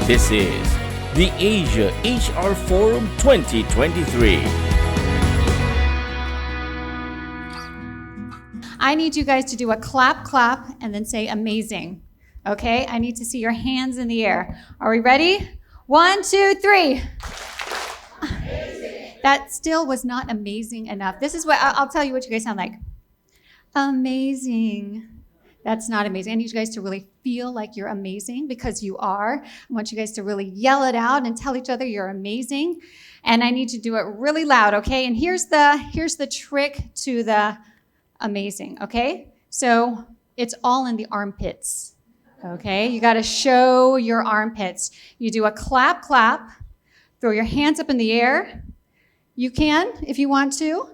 This is the Asia HR Forum 2023. I need you guys to do a clap, clap, and then say amazing. Okay? I need to see your hands in the air. Are we ready? 1, 2, 3. Amazing. That still was not amazing enough. This is what I'll tell you what you guys sound like. Amazing. That's not amazing. I need you guys to really feel like you're amazing because you are. I want you guys to really yell it out and tell each other you're amazing. And I need you to do it really loud, okay? And here's the trick to the amazing, okay? So it's all in the armpits, okay? You got to show your armpits. You do a clap, clap, throw your hands up in the air. You can, if you want to,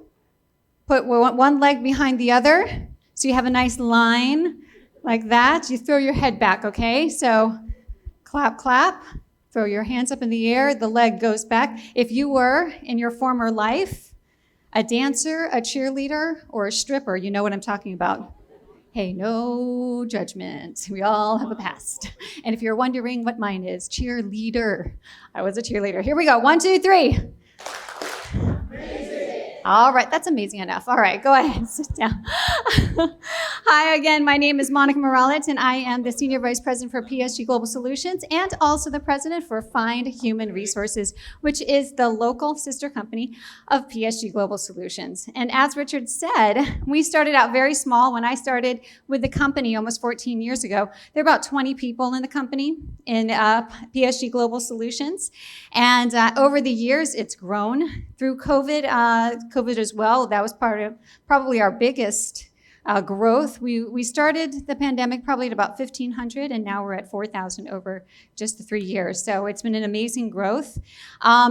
put one leg behind the other so you have a nice line like that. You throw your head back, okay? So clap, clap, throw your hands up in the air, the leg goes back. If you were, in your former life, a dancer, a cheerleader, or a stripper, you know what I'm talking about. Hey, no judgment. We all have a past. And if you're wondering what mine is, cheerleader. I was a cheerleader. Here we go. 1, 2, 3. All right, that's amazing enough. All right, go ahead, sit down. Hi again, my name is Monica Maralit, and I am the Senior Vice President for PSG Global Solutions and also the President for Find Human Resources, which is the local sister company of PSG Global Solutions. And as Richard said, we started out very small. When I started with the company almost 14 years ago, there were about 20 people in the company in PSG Global Solutions. And over the years, it's grown through COVID as well. That was part of probably our biggest growth. We started the pandemic probably at about 1,500, and now we're at 4,000 over just the 3 years. So it's been an amazing growth.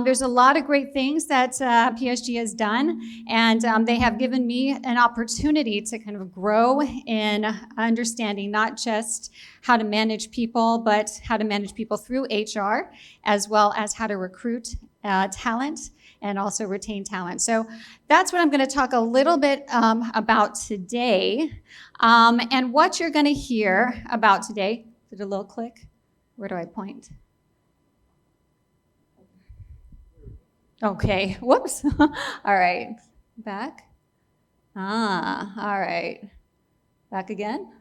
There's a lot of great things that PSG has done, and they have given me an opportunity to kind of grow in understanding not just how to manage people, but how to manage people through HR, as well as how to recruit talent and also retain talent. So that's what I'm going to talk a little bit about today. And what you're going to hear about today, did a little click? Where do I point? Okay, whoops. All right, back. All right. Back again?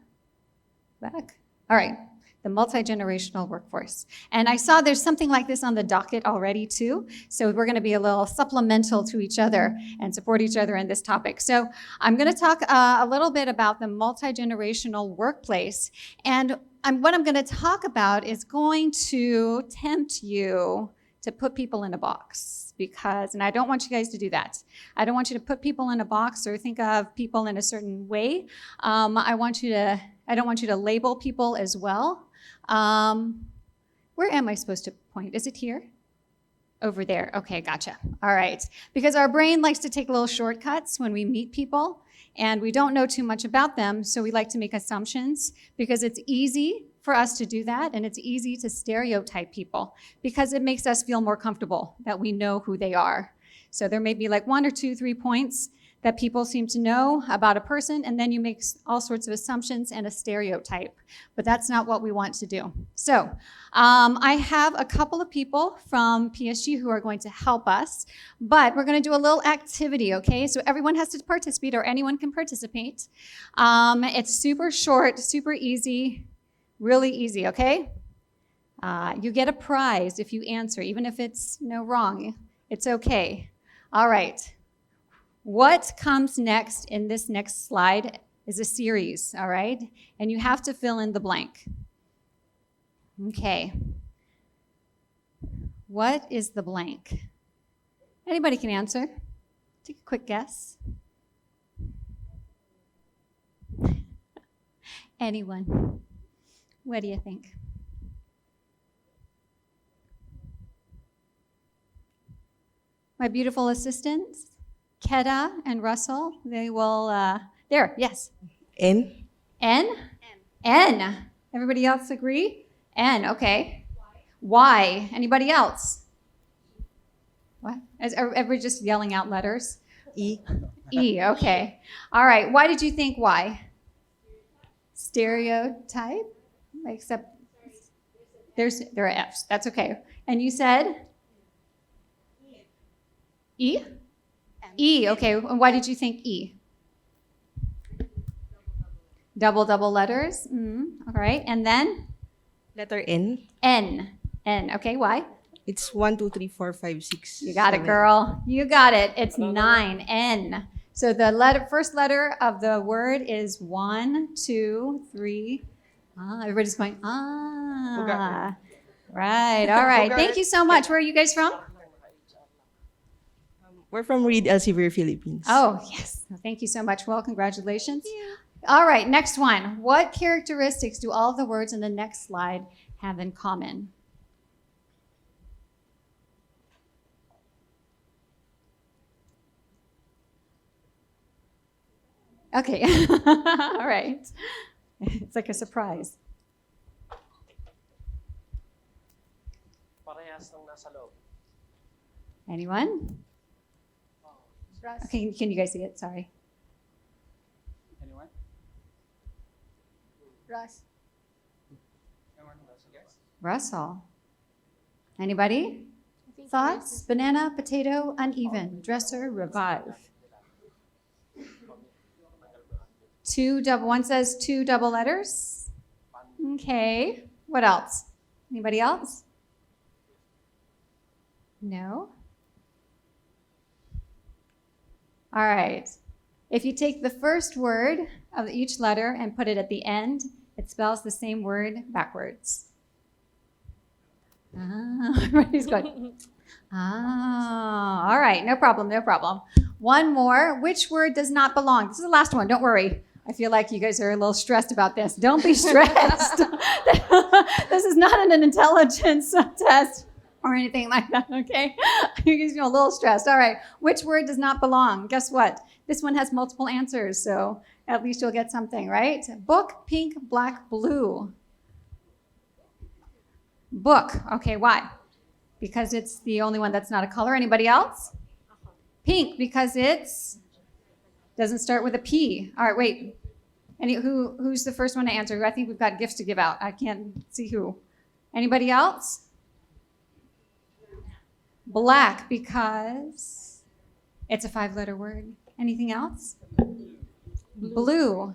Back. All right. The multi-generational workforce. And I saw there's something like this on the docket already too. So we're going to be a little supplemental to each other and support each other in this topic. So I'm going to talk a little bit about the multi-generational workplace. And what I'm going to talk about is going to tempt you to put people in a box and I don't want you guys to do that. I don't want you to put people in a box or think of people in a certain way. I don't want you to label people as well. Where am I supposed to point? Is it here? Over there. Okay, gotcha. All right. Because our brain likes to take little shortcuts when we meet people, and we don't know too much about them, so we like to make assumptions because it's easy for us to do that, and it's easy to stereotype people because it makes us feel more comfortable that we know who they are. So there may be like 1 or 2, 3 points that people seem to know about a person, and then you make all sorts of assumptions and a stereotype. But that's not what we want to do. So I have a couple of people from PSG who are going to help us, but we're going to do a little activity, okay? So everyone has to participate, or anyone can participate. It's super short, super easy, really easy, okay? You get a prize if you answer, even if it's wrong. It's okay. All right. What comes next in this next slide is a series, all right? And you have to fill in the blank. Okay. What is the blank? Anybody can answer. Take a quick guess. Anyone? What do you think? My beautiful assistants, Keta and Russell, they will, there, yes. N. N? N. Everybody else agree? N, okay. Y. Anybody else? What? Is everybody just yelling out letters? E. E, okay. All right, why did you think Y? Stereotype? Except There are F's. That's okay. And you said E? E, okay. And why did you think E? Double letters. All right. And then Letter N. N. N. Okay, why? It's 1, 2, 3, 4, 5, 6. You got it, girl. You got it. It's 9. N. So the first letter of the word is 1, 2, 3. Everybody's going, Right. All right. Thank you so much. Where are you guys from? We're from Reed Elsevier, Philippines. Oh, yes. Thank you so much. Well, congratulations. All right. Next one. What characteristics do all of the words in the next slide have in common? Okay. All right. It's like a surprise. Anyone? Okay, can you guys see it? Sorry. Anyone? Russell. Anybody? Thoughts? Banana, potato, uneven, dresser, revive. One says 2 double letters. Okay. What else? Anybody else? No? All right. If you take the first word of each letter and put it at the end, it spells the same word backwards. Everybody's going, all right, no problem. One more. Which word does not belong? This is the last one, don't worry. I feel like you guys are a little stressed about this. Don't be stressed. This is not an intelligence test or anything like that, okay? You guys feel a little stressed. All right, which word does not belong? Guess what? This one has multiple answers, so at least you'll get something, right? Book, pink, black, blue. Book, okay, why? Because it's the only one that's not a color. Anybody else? Pink, because it's doesn't start with a P. All right, wait. Who's the first one to answer? I think we've got gifts to give out. I can't see who. Anybody else? Black, because it's a 5-letter word. Anything else? Blue.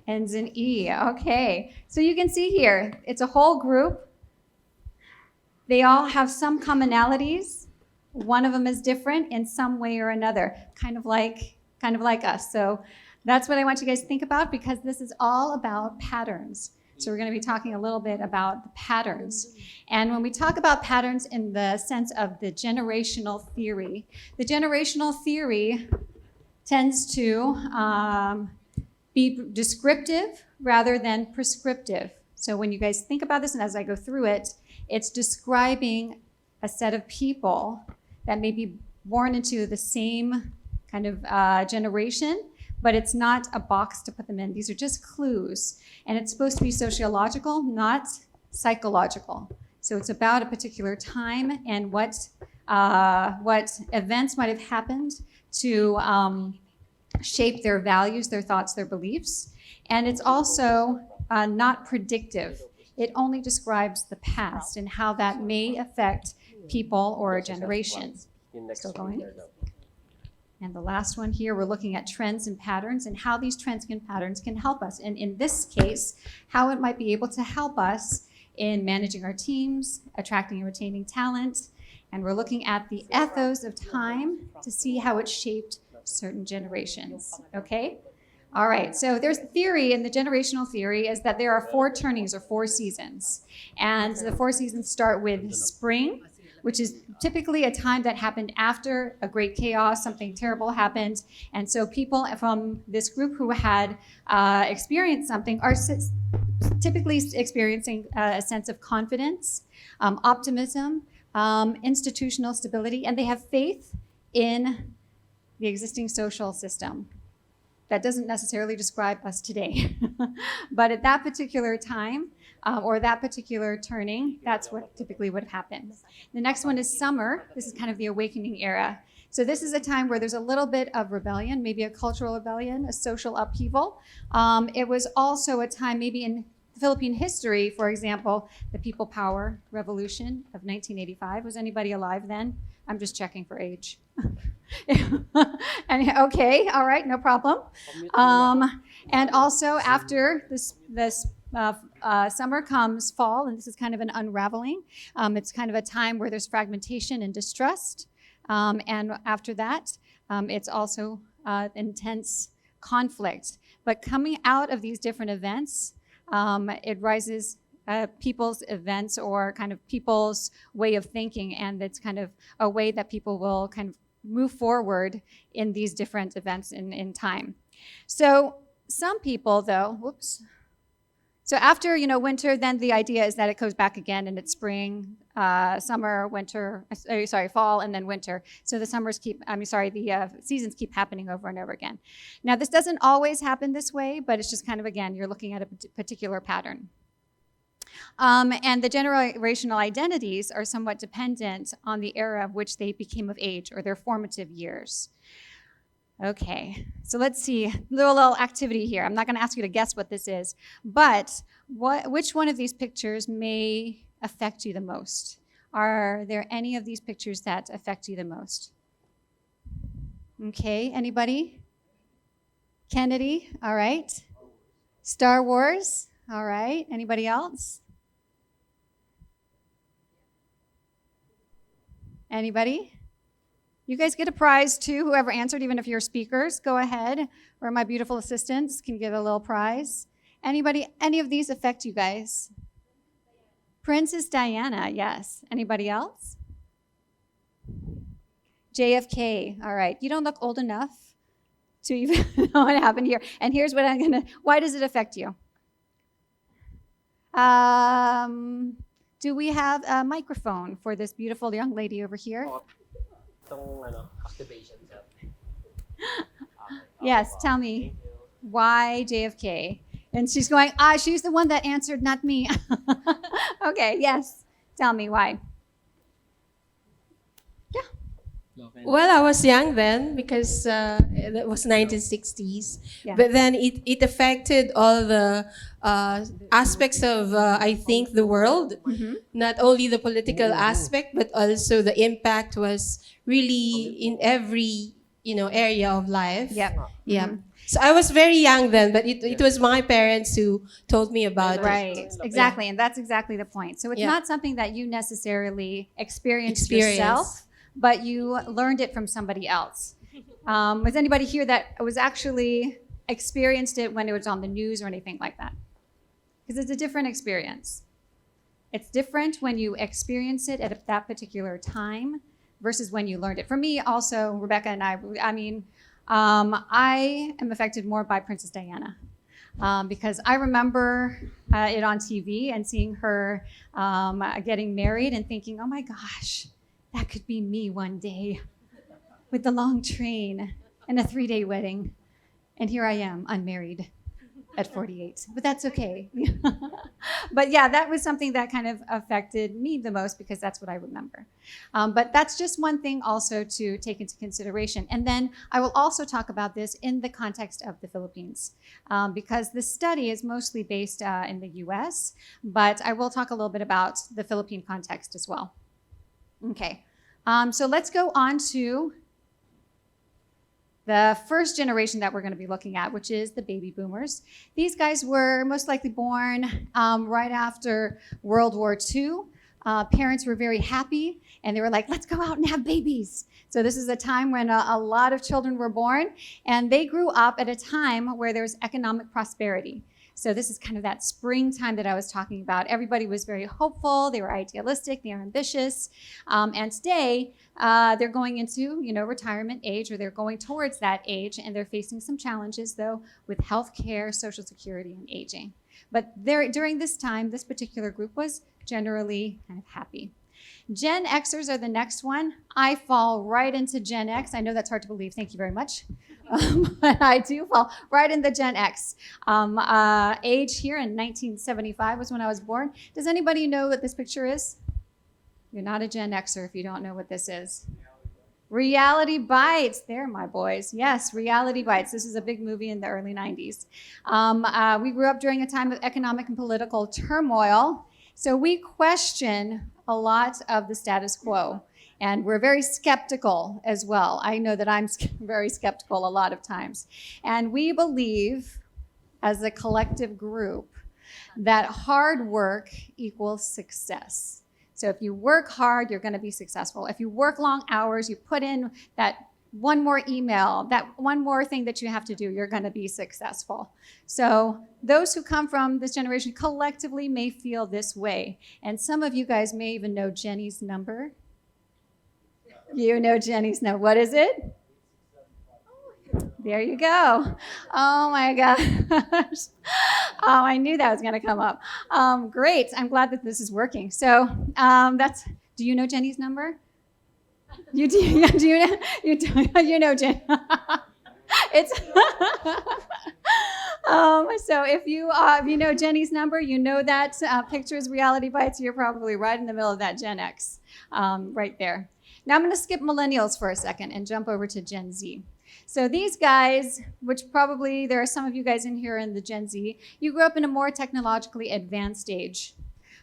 Ends in E. Okay. So you can see here, it's a whole group. They all have some commonalities. One of them is different in some way or another, kind of like us. So that's what I want you guys to think about, because this is all about patterns. So we're going to be talking a little bit about the patterns. And when we talk about patterns in the sense of the generational theory tends to be descriptive rather than prescriptive. So when you guys think about this, and as I go through it, it's describing a set of people that may be born into the same kind of generation, but it's not a box to put them in. These are just clues. And it's supposed to be sociological, not psychological. So it's about a particular time and what events might have happened to shape their values, their thoughts, their beliefs. And it's also not predictive. It only describes the past and how that may affect people or a generation. Still going? And the last one here, we're looking at trends and patterns and how these trends and patterns can help us. And in this case, how it might be able to help us in managing our teams, attracting and retaining talent. And we're looking at the ethos of time to see how it shaped certain generations, okay? All right, so there's the theory, and the generational theory is that there are 4 turnings or 4 seasons. And the 4 seasons start with spring, which is typically a time that happened after a great chaos, something terrible happened. And so people from this group who had experienced something are typically experiencing a sense of confidence, optimism, institutional stability, and they have faith in the existing social system. That doesn't necessarily describe us today. But at that particular time, or that particular turning, that's what typically would happen. The next one is summer. This is kind of the awakening era. So this is a time where there's a little bit of rebellion, maybe a cultural rebellion, a social upheaval. It was also a time maybe in Philippine history, for example, the People Power Revolution of 1985. Was anybody alive then? I'm just checking for age. And, okay, all right, no problem. And also after this summer comes fall, and this is kind of an unraveling. It's kind of a time where there's fragmentation and distrust. And after that, it's also intense conflict. But coming out of these different events, it rises people's events or kind of people's way of thinking, and it's kind of a way that people will kind of move forward in these different events in time. So some people, though, so after, winter, then the idea is that it goes back again, and it's spring, summer, winter, fall, and then winter. So the seasons keep happening over and over again. Now, this doesn't always happen this way, but it's just kind of, again, you're looking at a particular pattern. And the generational identities are somewhat dependent on the era of which they became of age or their formative years. Okay, so let's see, a little activity here. I'm not going to ask you to guess what this is, but which one of these pictures may affect you the most? Are there any of these pictures that affect you the most? Okay, anybody? Kennedy, all right. Star Wars, all right. Anybody else? Anybody? You guys get a prize too, whoever answered, even if you're speakers. Go ahead, or my beautiful assistants can get a little prize. Anybody, any of these affect you guys? Princess Diana, yes. Anybody else? JFK, all right. You don't look old enough to even know what happened here. And here's what why does it affect you? Do we have a microphone for this beautiful young lady over here? Activation. Yes, tell me, why JFK? And she's going, she's the one that answered, not me. Okay, yes, tell me why. Well, I was young then because it was 1960s. Yeah. But then it affected all the aspects of, I think, the world. Mm-hmm. Not only the political aspect, but also the impact was really in every, area of life. Yep. Yeah. Mm-hmm. So I was very young then, but it was my parents who told me about it. Right, exactly, and that's exactly the point. So it's not something that you necessarily experienced yourself, but you learned it from somebody else. Was anybody here that was actually experienced it when it was on the news or anything like that? Because it's a different experience. It's different when you experience it at that particular time versus when you learned it. For me also, Rebecca and I am affected more by Princess Diana because I remember it on TV and seeing her getting married and thinking, oh my gosh, that could be me one day with the long train and a 3-day wedding. And here I am, unmarried at 48, but that's okay. But yeah, that was something that kind of affected me the most because that's what I remember. But that's just one thing also to take into consideration. And then I will also talk about this in the context of the Philippines because the study is mostly based in the US, but I will talk a little bit about the Philippine context as well. Okay, so let's go on to the first generation that we're going to be looking at, which is the baby boomers. These guys were most likely born right after World War II. Parents were very happy, and they were like, let's go out and have babies. So this is a time when a lot of children were born, and they grew up at a time where there was economic prosperity. So this is kind of that springtime that I was talking about. Everybody was very hopeful. They were idealistic. They were ambitious. And today, they're going into, retirement age, or they're going towards that age, and they're facing some challenges, though, with healthcare, Social Security, and aging. But during this time, this particular group was generally kind of happy. Gen Xers are the next one. I fall right into Gen X. I know that's hard to believe. Thank you very much. But I do fall right in the Gen X. Age here in 1975 was when I was born. Does anybody know what this picture is? You're not a Gen Xer if you don't know what this is. Reality Bites. There, my boys. Yes, Reality Bites. This is a big movie in the early 90s. We grew up during a time of economic and political turmoil, so we question a lot of the status quo. And we're very skeptical as well. I know that I'm very skeptical a lot of times. And we believe, as a collective group, that hard work equals success. So if you work hard, you're going to be successful. If you work long hours, you put in that one more email, that one more thing that you have to do, you're going to be successful. So those who come from this generation collectively may feel this way. And some of you guys may even know Jenny's number. You know Jenny's number. What is it? There you go. Oh my gosh. Oh, I knew that was going to come up. Great. I'm glad that this is working. So do you know Jenny's number? You do. You know Jenny. It's so if you know Jenny's number, you know that Pictures Reality Bites. You're probably right in the middle of that Gen X, right there. Now I'm going to skip millennials for a second and jump over to Gen Z. So these guys, which probably there are some of you guys in here in the Gen Z, you grew up in a more technologically advanced age.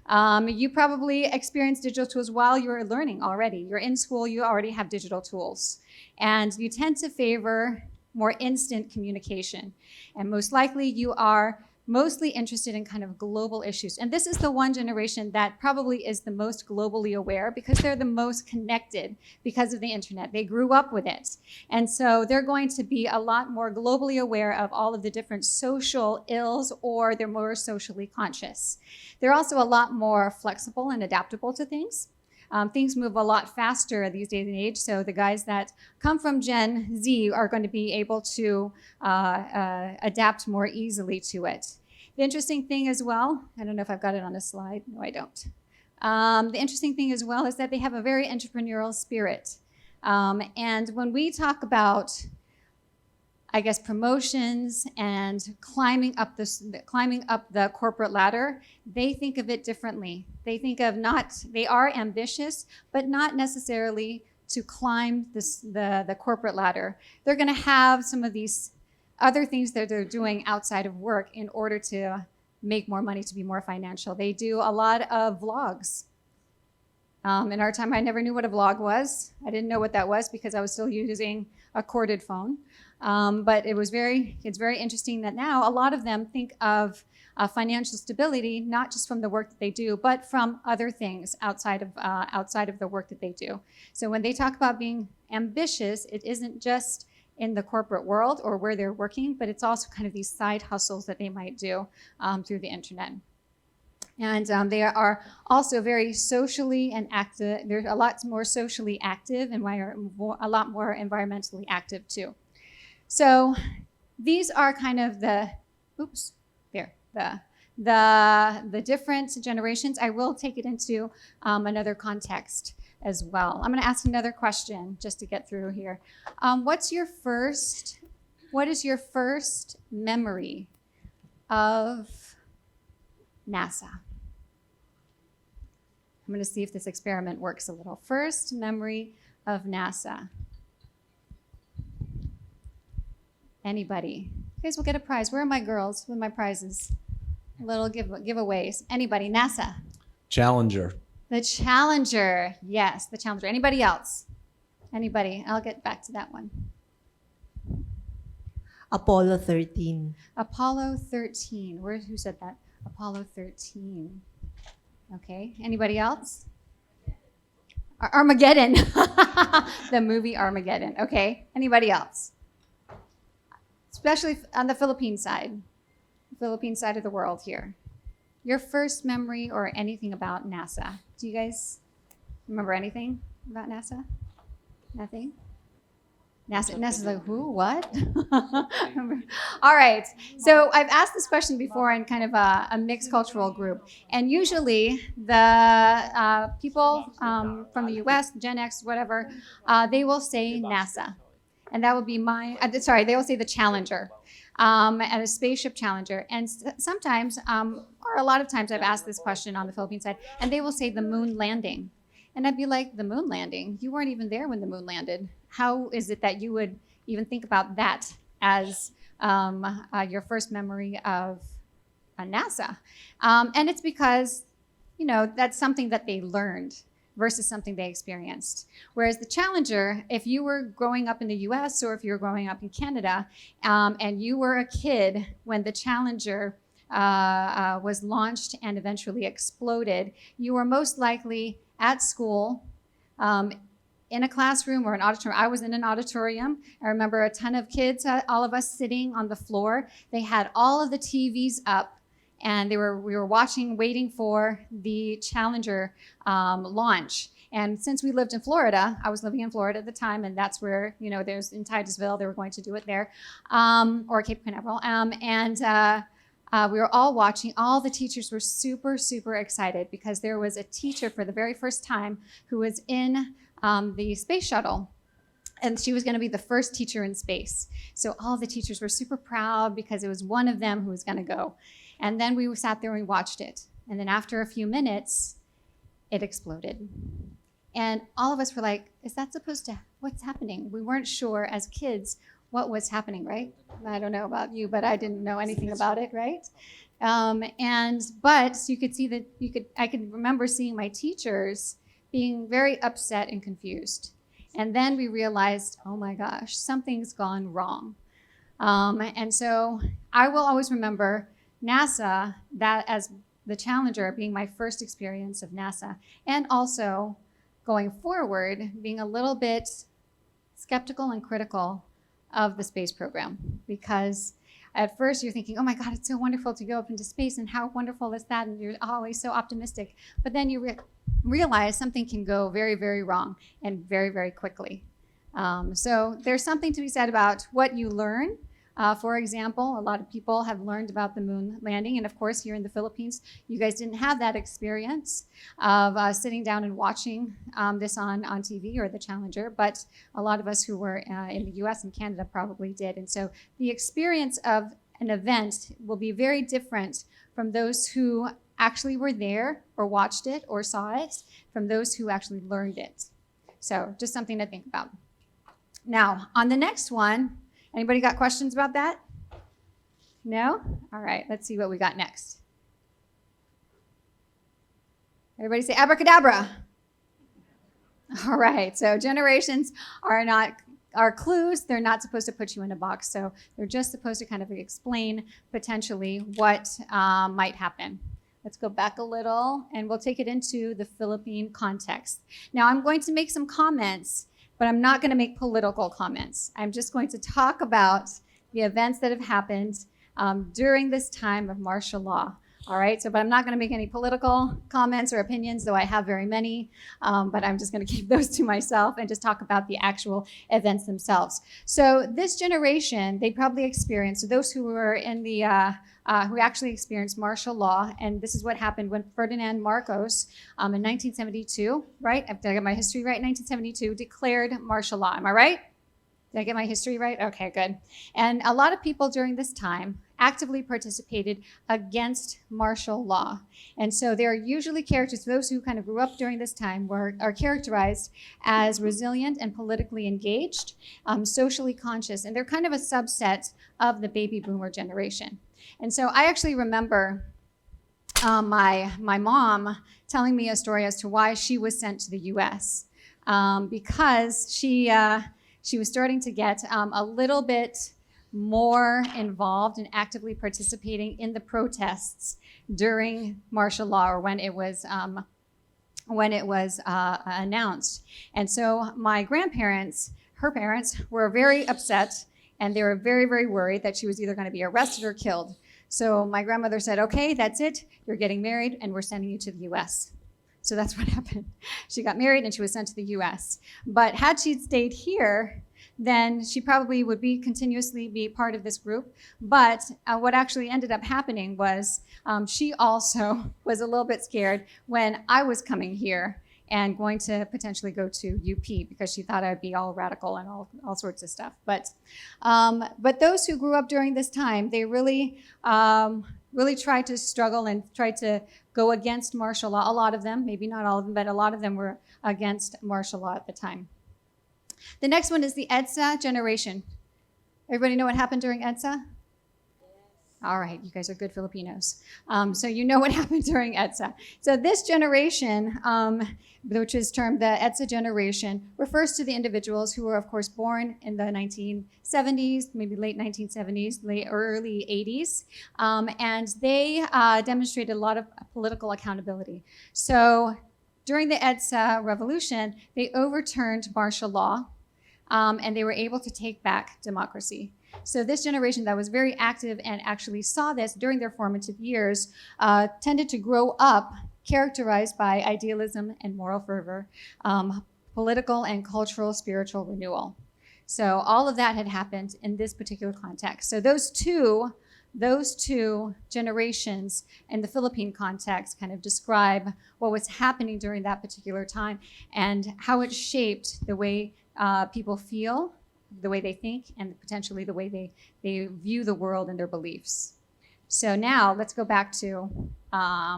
You probably experienced digital tools while you were learning already. You're in school, you already have digital tools. And you tend to favor more instant communication. And most likely you are mostly interested in kind of global issues. And this is the one generation that probably is the most globally aware because they're the most connected because of the internet. They grew up with it. And so they're going to be a lot more globally aware of all of the different social ills, or they're more socially conscious. They're also a lot more flexible and adaptable to things. Things move a lot faster these days and age, so the guys that come from Gen Z are going to be able to adapt more easily to it. The interesting thing as well, I don't know if I've got it on a slide. No, I don't. The interesting thing as well is that they have a very entrepreneurial spirit. And when we talk about, I guess, promotions and climbing up the corporate ladder, they think of it differently. They think of they are ambitious, but not necessarily to climb the corporate ladder. They're going to have some of these other things that they're doing outside of work in order to make more money, to be more financial. They do a lot of vlogs. In our time, I never knew what a vlog was. I didn't know what that was because I was still using a corded phone. But it's very interesting that now a lot of them think of financial stability, not just from the work that they do, but from other things outside of the work that they do. So when they talk about being ambitious, it isn't just in the corporate world or where they're working, but it's also kind of these side hustles that they might do through the internet. And they are also very socially and active. They're a lot more socially active and a lot more environmentally active too. So these are kind of the different generations. I will take it into another context as well. I'm going to ask another question just to get through here. What is your first memory of NASA? I'm going to see if this experiment works a little. First memory of NASA. Anybody? You guys will get a prize. Where are my girls with my prizes? Little giveaways. Anybody? NASA. Challenger. The Challenger. Yes, the Challenger. Anybody else? Anybody? I'll get back to that one. Apollo 13. Apollo 13. Who said that? Apollo 13. Okay. Anybody else? Armageddon. The movie Armageddon. Okay. Anybody else? Especially on the Philippine side of the world here. Your first memory or anything about NASA. Do you guys remember anything about NASA? Nothing? NASA's like, who, what? All right, so I've asked this question before in kind of a mixed cultural group. And usually the people from the US, Gen X, whatever, they will say NASA. And that would be they will say the Challenger, and a spaceship Challenger. And sometimes, or a lot of times I've asked this question on the Philippine side, and they will say the moon landing. And I'd be like, the moon landing? You weren't even there when the moon landed. How is it that you would even think about that as your first memory of NASA? And it's because, that's something that they learned versus something they experienced. Whereas the Challenger, if you were growing up in the US or if you were growing up in Canada, and you were a kid when the Challenger was launched and eventually exploded, you were most likely at school, in a classroom or an auditorium. I was in an auditorium. I remember a ton of kids, all of us sitting on the floor. They had all of the TVs up, and we were watching, waiting for the Challenger launch. And since we lived in Florida, I was living in Florida at the time, and that's where, there's in Titusville, they were going to do it there, or Cape Canaveral. We were all watching. All the teachers were super, super excited because there was a teacher for the very first time who was in the space shuttle. And she was going to be the first teacher in space. So all the teachers were super proud because it was one of them who was going to go. And then we sat there and we watched it. And then after a few minutes, it exploded. And all of us were like, is that supposed to, what's happening? We weren't sure as kids what was happening, right? I don't know about you, but I didn't know anything about it, right? But you could see that I could remember seeing my teachers being very upset and confused. And then we realized, oh my gosh, something's gone wrong. And so I will always remember NASA, that as the Challenger being my first experience of NASA, and also going forward, being a little bit skeptical and critical of the space program, because at first you're thinking, oh my God, it's so wonderful to go up into space, and how wonderful is that? And you're always so optimistic. But then you realize something can go very, very wrong and very, very quickly. So there's something to be said about what you learn. For example, a lot of people have learned about the moon landing. And of course, here in the Philippines, you guys didn't have that experience of sitting down and watching this on TV or the Challenger. But a lot of us who were in the US and Canada probably did. And so the experience of an event will be very different from those who actually were there or watched it or saw it, from those who actually learned it. So just something to think about. Now, on the next one, anybody got questions about that? No? All right, let's see what we got next. Everybody say abracadabra. All right, so generations are clues. They're not supposed to put you in a box. So they're just supposed to kind of explain potentially what might happen. Let's go back a little and we'll take it into the Philippine context. Now I'm going to make some comments, but I'm not going to make political comments. I'm just going to talk about the events that have happened during this time of martial law. All right, but I'm not going to make any political comments or opinions, though I have very many, but I'm just going to keep those to myself and just talk about the actual events themselves. So this generation, they probably experienced, so those who were in the, who actually experienced martial law, and this is what happened when Ferdinand Marcos in 1972, right? Did I get my history right? 1972 declared martial law. Am I right? Did I get my history right? Okay, good. And a lot of people during this time actively participated against martial law. And so there are usually characters, those who kind of grew up during this time are characterized as resilient and politically engaged, socially conscious, and they're kind of a subset of the baby boomer generation. And so I actually remember my mom telling me a story as to why she was sent to the US, because she was starting to get a little bit more involved and actively participating in the protests during martial law, or when it was announced. And so my grandparents, her parents, were very upset, and they were very, very worried that she was either going to be arrested or killed. So my grandmother said, okay, that's it. You're getting married, and we're sending you to the US. So that's what happened. She got married, and she was sent to the US. But had she stayed here, then she probably would continuously be part of this group. But what actually ended up happening was she also was a little bit scared when I was coming here and going to potentially go to UP, because she thought I'd be all radical and all sorts of stuff. But those who grew up during this time, they really really tried to struggle and tried to go against martial law. A lot of them, maybe not all of them, but a lot of them were against martial law at the time. The next one is the EDSA generation. Everybody know what happened during EDSA? All right, you guys are good Filipinos. So you know what happened during EDSA. So this generation, which is termed the EDSA generation, refers to the individuals who were, of course, born in the 1970s, maybe late 1970s, early 80s, and they demonstrated a lot of political accountability. So during the EDSA revolution, they overturned martial law, and they were able to take back democracy. So this generation that was very active and actually saw this during their formative years tended to grow up characterized by idealism and moral fervor, political and cultural spiritual renewal. So all of that had happened in this particular context. So those two generations in the Philippine context kind of describe what was happening during that particular time and how it shaped the way people feel, the way they think, and potentially the way they view the world and their beliefs. So now let's go back to,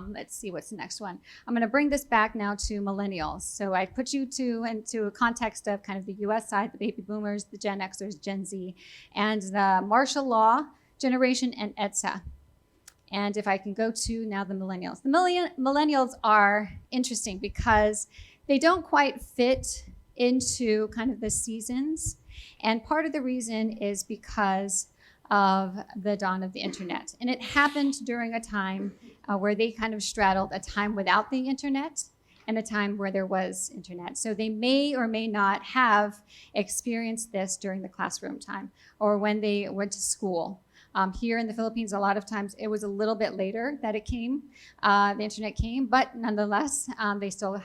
let's see what's the next one. I'm going to bring this back now to millennials. So I put you into a context of kind of the US side, the baby boomers, the Gen Xers, Gen Z, and the martial law generation and EDSA. And if I can go to now the millennials. The millennials are interesting because they don't quite fit into kind of the seasons. And part of the reason is because of the dawn of the internet. And it happened during a time where they kind of straddled a time without the internet and a time where there was internet. So they may or may not have experienced this during the classroom time or when they went to school. Here in the Philippines, a lot of times it was a little bit later that it came, the internet came, but nonetheless, they still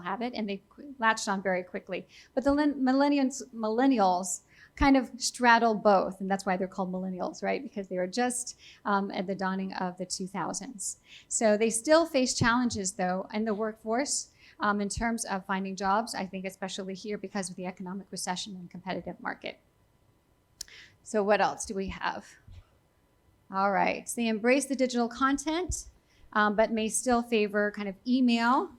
have it and they latched on very quickly. But the millennials kind of straddle both, and that's why they're called millennials, right? Because they were just at the dawning of the 2000s. So they still face challenges, though, in the workforce in terms of finding jobs, I think especially here because of the economic recession and competitive market. So what else do we have? All right, so they embrace the digital content, but may still favor kind of email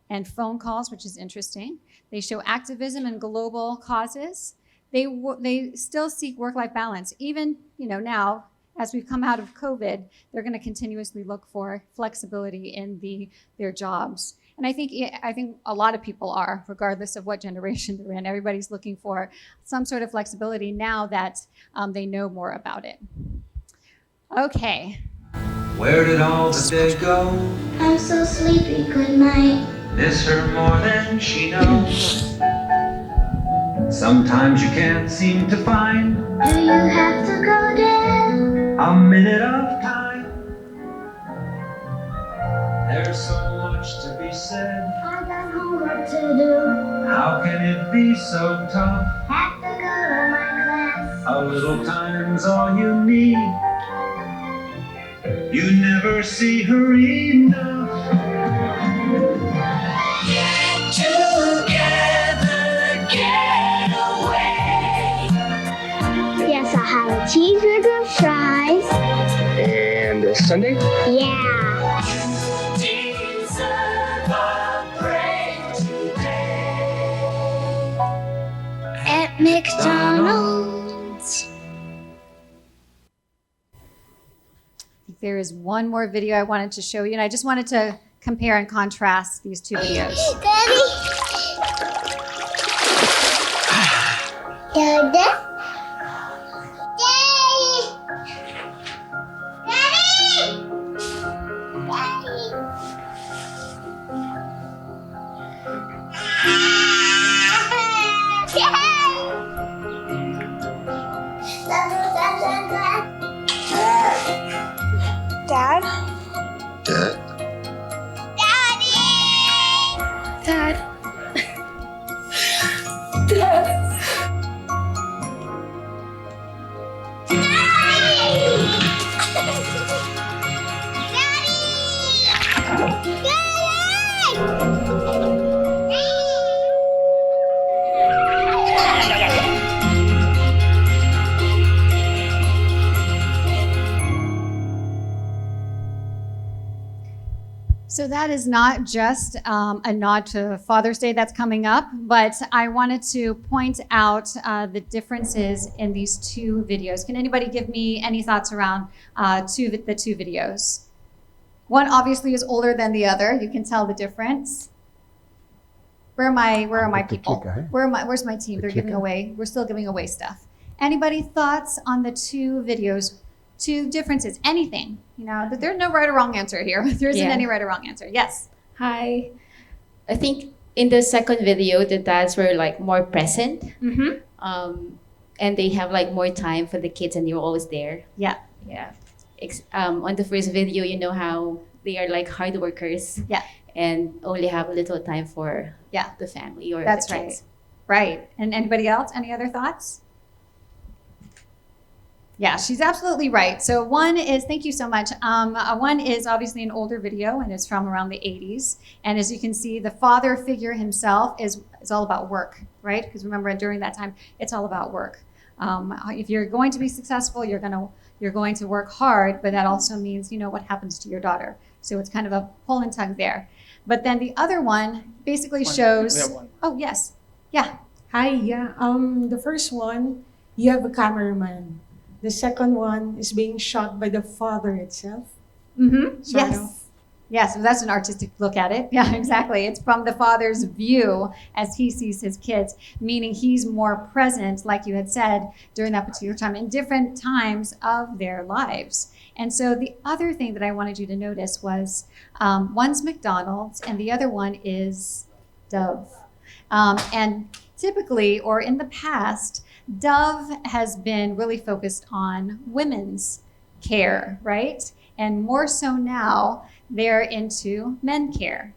and phone calls, which is interesting. They show activism in global causes. They still seek work-life balance. Even now, as we've come out of COVID, they're going to continuously look for flexibility in their jobs. And I think a lot of people are, regardless of what generation they're in. Everybody's looking for some sort of flexibility now that they know more about it. Okay. Where did all the dead go? I'm so sleepy, good night. Miss her more than she knows. Sometimes you can't seem to find Do you have to go there? a minute of time. There's so much to be said. I got homework to do. How can it be so tough? Have to go to my class. A little time's all you need. You never see her enough. Get together, get away. Yes, I have a cheeseburger, fries. And a Sunday? Yeah. Deserve a break today. At McDonald's. There is one more video I wanted to show you, and I just wanted to compare and contrast these two videos. Daddy. Dada. Daddy. Dad? Dad? Dad? Dad? So that is not just a nod to Father's Day that's coming up, but I wanted to point out the differences in these two videos. Can anybody give me any thoughts around the two videos? One obviously is older than the other. You can tell the difference. Where are my people? Where's my team? They're giving away. We're still giving away stuff. Anybody thoughts on the two videos? Two differences, anything, there's no right or wrong answer here. There isn't any right or wrong answer. Yes. Hi. I think in the second video, the dads were like more present. Mm-hmm. And they have like more time for the kids and you're always there. Yeah. Yeah. On the first video, you know how they are like hard workers. Yeah. And only have a little time for the family or That's the kids. Right. And anybody else? Any other thoughts? Yeah, she's absolutely right. So one is, thank you so much. One is obviously an older video and it's from around the 80s. And as you can see, the father figure himself is all about work, right? Because remember, during that time, it's all about work. If you're going to be successful, you're going to work hard, but that also means, what happens to your daughter. So it's kind of a pull and tug there. But then the other one basically shows. We have one. Oh, yes. Yeah. Hi, yeah. The first one, you have a cameraman. The second one is being shot by the father itself. Mm-hmm. Sort Yes. of. Yeah, so that's an artistic look at it. Yeah, exactly. It's from the father's view as he sees his kids, meaning he's more present, like you had said, during that particular time, in different times of their lives. And so the other thing that I wanted you to notice was one's McDonald's and the other one is Dove. And typically, or in the past, Dove has been really focused on women's care, right? And more so now, they're into men's care,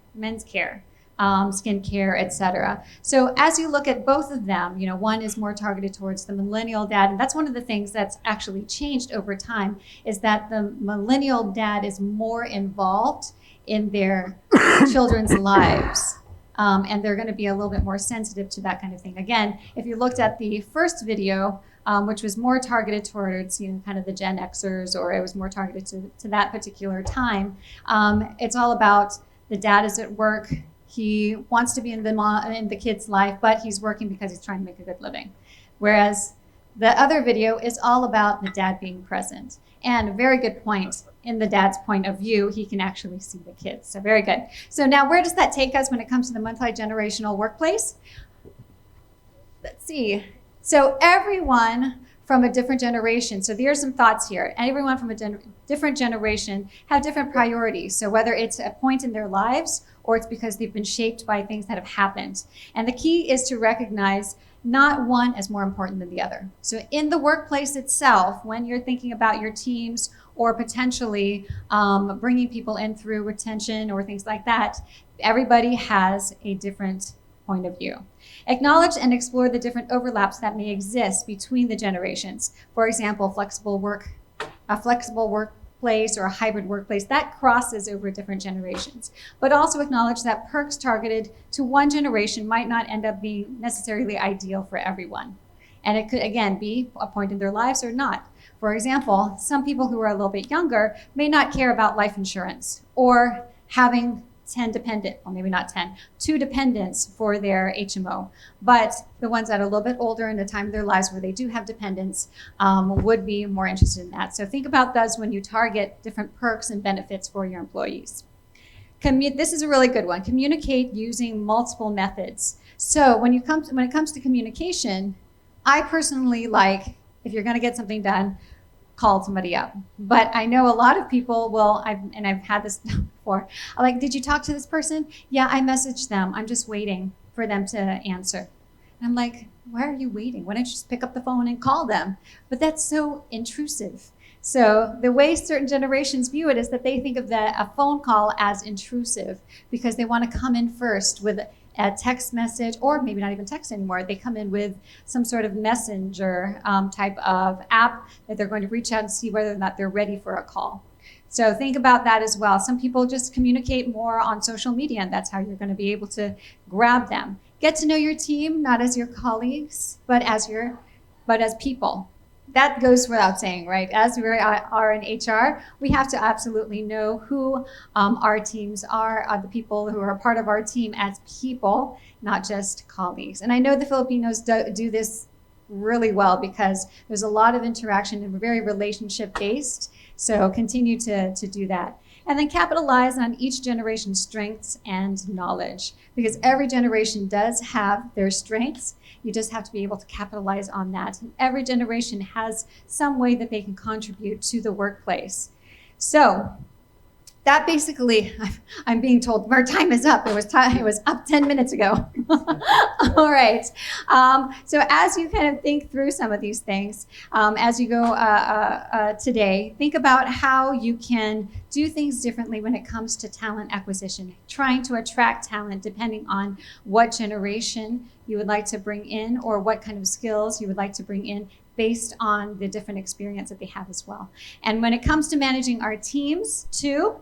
skin care, etc. So as you look at both of them, one is more targeted towards the millennial dad. And that's one of the things that's actually changed over time is that the millennial dad is more involved in their children's lives. And they're going to be a little bit more sensitive to that kind of thing. Again, if you looked at the first video, which was more targeted towards kind of the Gen Xers, or it was more targeted to that particular time, it's all about the dad is at work. He wants to be in the kid's life, but he's working because he's trying to make a good living. Whereas the other video is all about the dad being present. And a very good point. In the dad's point of view, he can actually see the kids. So very good. So now where does that take us when it comes to the multi-generational workplace? Let's see. So everyone from a different generation. So there's some thoughts here. Everyone from a different generation have different priorities. So whether it's a point in their lives or it's because they've been shaped by things that have happened. And the key is to recognize not one as more important than the other. So in the workplace itself, when you're thinking about your teams or potentially bringing people in through retention or things like that, everybody has a different point of view. Acknowledge and explore the different overlaps that may exist between the generations. For example, a flexible workplace or a hybrid workplace that crosses over different generations. But also acknowledge that perks targeted to one generation might not end up being necessarily ideal for everyone. And it could, again, be a point in their lives or not. For example, some people who are a little bit younger may not care about life insurance or having 10 dependent, well, maybe not 10, 2 dependents for their HMO. But the ones that are a little bit older in the time of their lives where they do have dependents would be more interested in that. So think about those when you target different perks and benefits for your employees. This is a really good one. Communicate using multiple methods. So when it comes to communication, I personally like, if you're going to get something done, call somebody up. But I know a lot of people will, I've had this before, I'm like, did you talk to this person? Yeah, I messaged them. I'm just waiting for them to answer. And I'm like, why are you waiting? Why don't you just pick up the phone and call them? But that's so intrusive. So the way certain generations view it is that they think of a phone call as intrusive because they want to come in first with a text message, or maybe not even text anymore. They come in with some sort of messenger type of app that they're going to reach out and see whether or not they're ready for a call. So think about that as well. Some people just communicate more on social media, and that's how you're going to be able to grab them. Get to know your team, not as your colleagues, but as people. that goes without saying, right? As we are in HR, we have to absolutely know who our teams are, the people who are part of our team as people, not just colleagues. And I know the Filipinos do this really well because there's a lot of interaction and we're very relationship based. So continue to do that. And then capitalize on each generation's strengths and knowledge, because every generation does have their strengths. You just have to be able to capitalize on that. And every generation has some way that they can contribute to the workplace. So that basically, I'm being told our time is up. It was up 10 minutes ago. All right. So as you kind of think through some of these things, as you go today, think about how you can do things differently when it comes to talent acquisition, trying to attract talent depending on what generation you would like to bring in or what kind of skills you would like to bring in based on the different experience that they have as well. And when it comes to managing our teams too,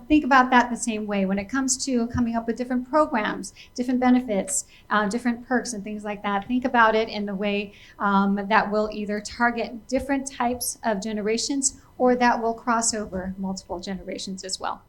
think about that the same way. When it comes to coming up with different programs, different benefits, different perks and things like that, think about it in the way that will either target different types of generations or that will cross over multiple generations as well.